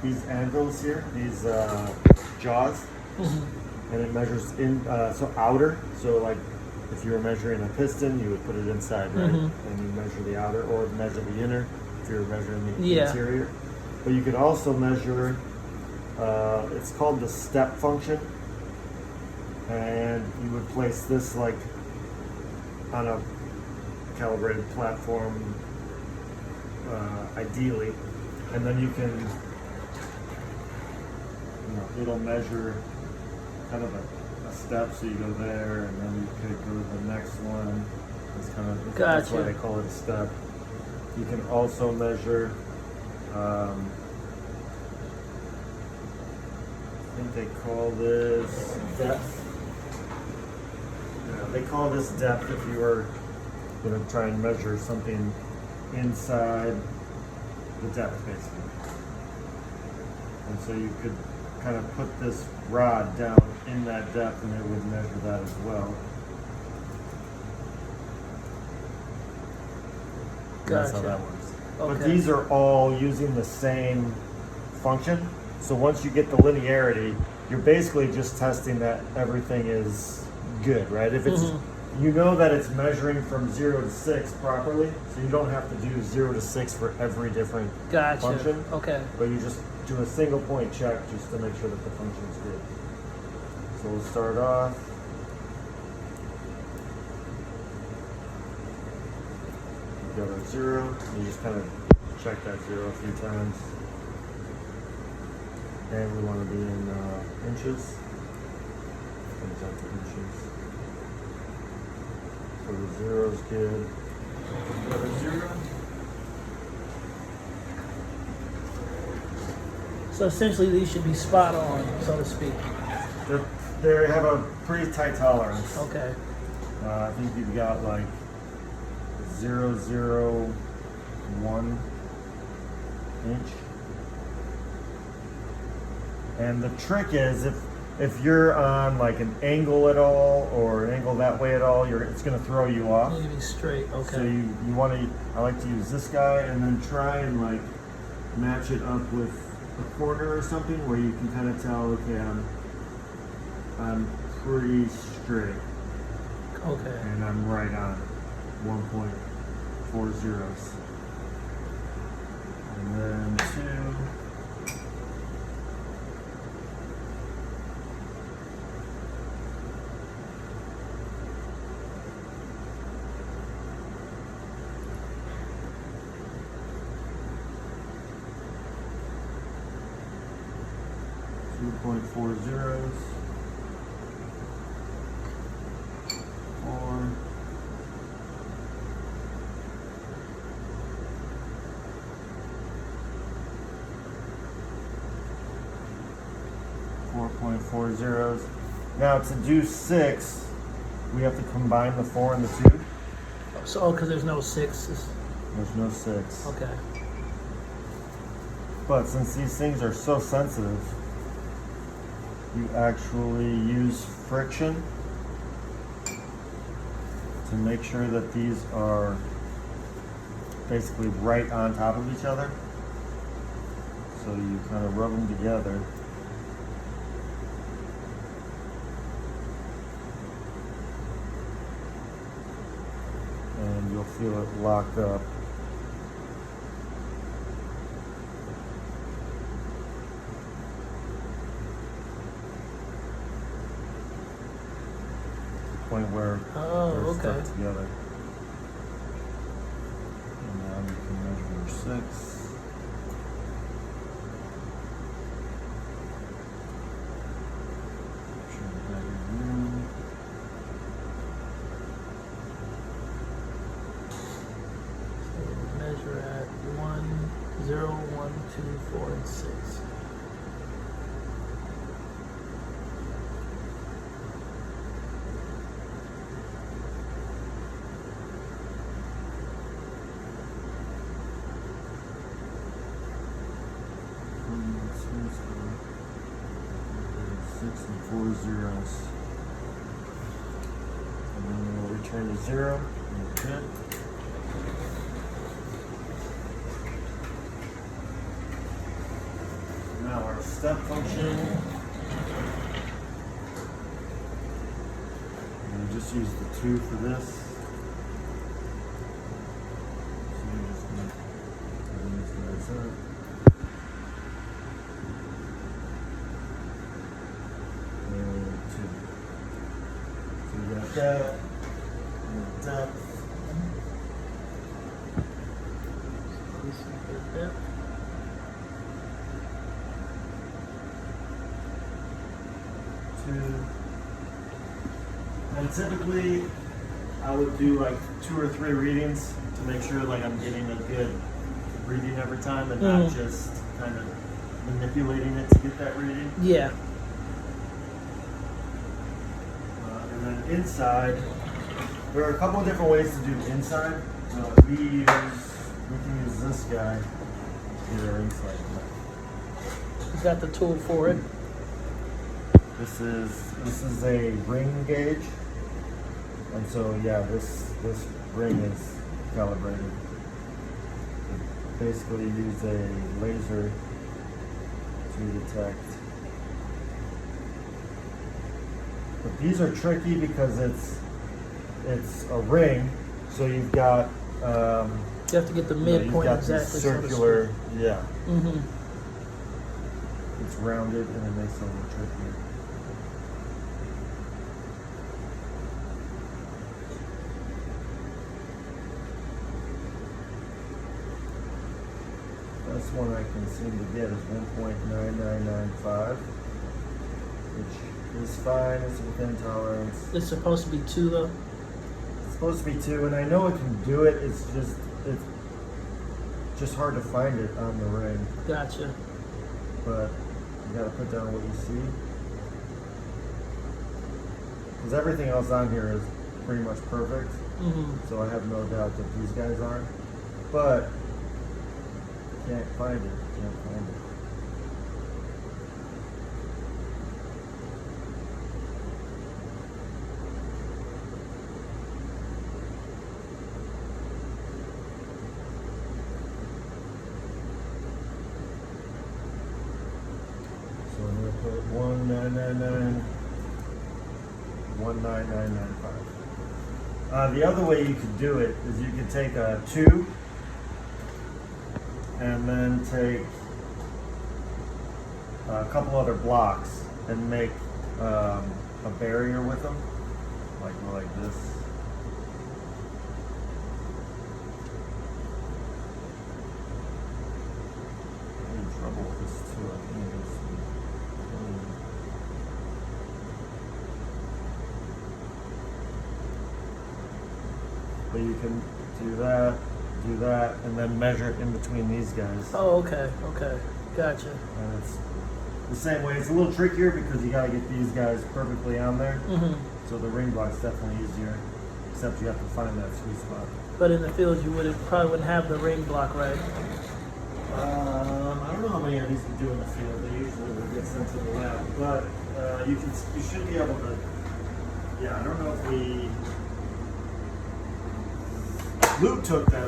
these anvils here, these jaws, and it measures in so outer. So like if you were measuring a piston, you would put it inside, right? And you measure the outer, or measure the inner if you're measuring the interior. But you could also measure. It's called the step function, and you would place this like on a calibrated platform, ideally, and then you can, it'll measure kind of a step, so you go there, and then you could go to the next one. It's kind of that's why they call it a step. You can also measure. I think they call this depth. Yeah, they call this depth if you were going to try and measure something inside the depth, basically. And so you could kind of put this rod down in that depth, and it would measure that as well. That's how that works. Okay. But these are all using the same function. So once you get the linearity, you're basically just testing that everything is good, right? If it's, you know that it's measuring from 0 to 6 properly, so you don't have to do 0 to 6 for every different function. Okay. But you just do a single point check just to make sure that the function is good. So we'll start off. Go to 0. You just kind of check that 0 a few times. And we want to be in inches. Comes up to inches. So the 0 is good. Go to 0. So essentially, these should be spot on, so to speak. They have a pretty tight tolerance. Okay. I think you've got like 0.001 inch. And the trick is if you're on like an angle at all, or an angle that way at all, it's going to throw you off. You need to be straight. Okay. So you want to. I like to use this guy and then try and like match it up with a corner or something where you can kind of tell. Okay, I'm pretty straight. Okay. And I'm right on 1.40. And then 2. 2.40. 4. 4.40. Now to do 6, we have to combine the 4 and the 2. So, because there's no 6. There's no 6. Okay. But since these things are so sensitive, you actually use friction to make sure that these are basically right on top of each other. So you kind of rub them together. And you'll feel it lock up. Point where they're stuck together. And now you can measure your 6. Make sure you have your room. So measure at 1, 0, 1, 2, 4, and 6. And 4 zeros. And then we'll return to 0. Okay. Now our step function. And we just use the 2 for this. So you're just going to open these guys up. And 2. So we got that. And the depth. Yep. And typically I would do like 2 or 3 readings to make sure like I'm getting a good reading every time and not just kind of manipulating it to get that reading. Yeah. And then inside, there are a couple of different ways to do inside. We can use this guy to get our inside. You got the tool for it. This is a ring gauge, and so yeah, this ring is calibrated. It basically use a laser to detect. But these are tricky because it's a ring, so you've got You have to get the midpoint you've got exactly. this circular, yeah. Mm-hmm. It's rounded and it makes it a little trickier. Best one I can seem to get is 1.9995, which is fine. It's within tolerance. It's supposed to be 2 though. It's supposed to be 2, and I know it can do it. It's just hard to find it on the ring. Gotcha. But you gotta put down what you see, because everything else on here is pretty much perfect. Mm-hmm. So I have no doubt that these guys aren't. But can't find it. Can't find it. So I'm going to put 1999 19995. The other way you could do it is you could take a 2 and then take a couple other blocks and make a barrier with them, like this. I'm in trouble with this too. I think it's but you can do that, and then measure it in between these guys. Oh, okay. Okay. Gotcha. And it's the same way. It's a little trickier because you gotta get these guys perfectly on there. Mm-hmm. So the ring block's definitely easier, except you have to find that sweet spot. But in the field, you probably wouldn't have the ring block, right? I don't know how many of these we do in the field. They usually will get sent to the lab, but you should be able to. Yeah, I don't know if Luke took that.